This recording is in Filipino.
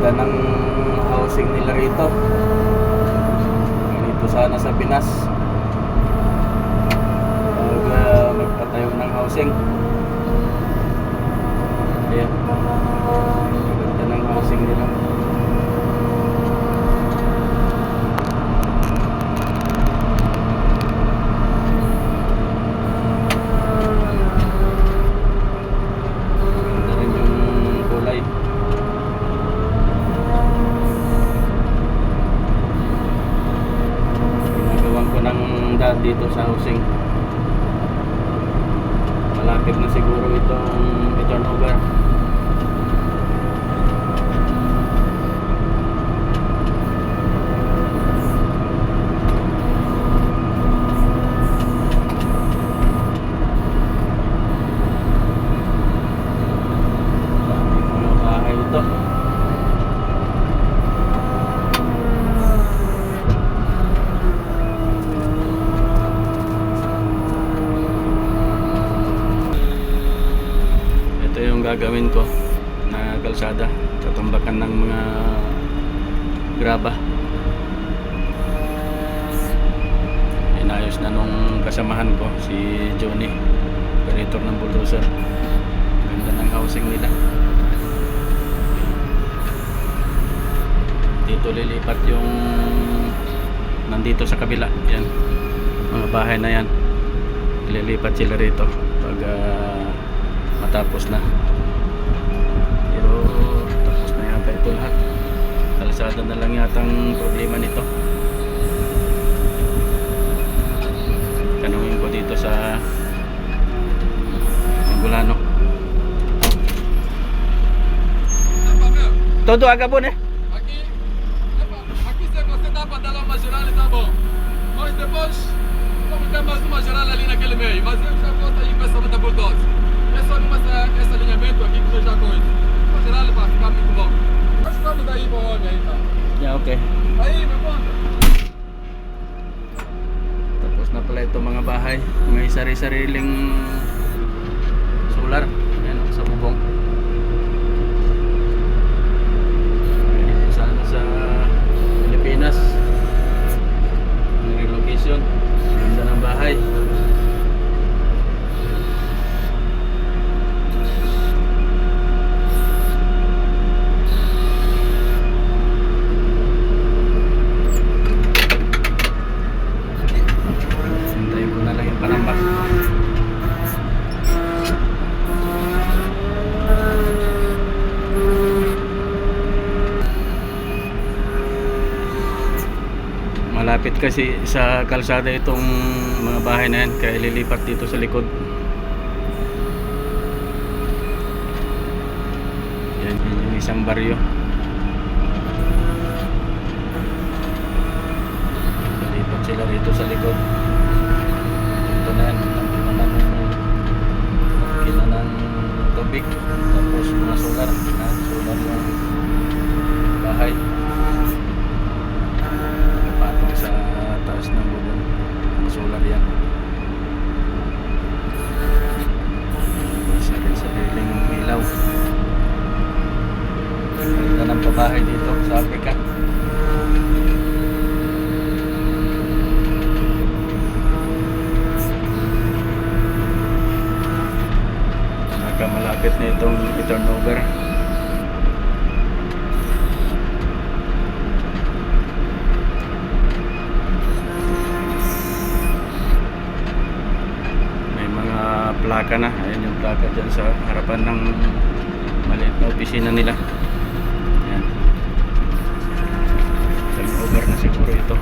Ganda ng housing nila rito. Ganito sana sa Pinas. Pag nagpatayo ng housing. Ayan. Ganda ng housing nila. Ganda rin yung kulay. Ginagawan ko ng daan dito sa housing. Malapit na siguro itong turnover. Mga bahay ito. Ito yung gagawin ko na kalsada, tatambakan ng mga graba. Inayos na nung kasamahan ko si Johnny, operator ng bulldozer. Ganda ng housing nila. Dito lilipat yung nandito sa kabila, yan mga bahay na yan, lilipat sila rito pag matapos na. Pero tapos na yata ito lahat. Kalsada na lang yatang problema nito. Tanungin ko dito sa Angulano. Todo agabon eh. Aqui você dá para dar uma geral e tá bom. Mas depois, como tem mais uma geral ali naquele meio, mas eu já volto aí para essa luta bulldozer. É só esse alinhamento aqui que eu já conheço. Uma geral para ficar muito bom. Mas vamos daí para onde aí, tá? Yeah, okay. Aí, me conta. Tapos na pala ito mga bahay. May sari-sariling solar. Ayan o, sa bubong. Dito sana sa Pilipinas. Ang relocation. Ganda ng bahay. Hintayin ko na lang yung panambak. Malapit kasi sa kalsada itong mga bahay na yan, kaya lilipat dito sa likod. Yan yung isang baryo. Lilipat sila rito sa likod. Ito na yan, nakina ng tubig. Tapos mga solar, solar yung bahay. Patong sa taas ng bubong, solar yan. Sariling ilaw. Ganda ng pabahay dito sa Africa. Malapit na itong turnover. May mga plaka na. Ayan yung plaka dyan sa harapan ng maliit na opisina nila. Ayan. Turnover na siguro ito.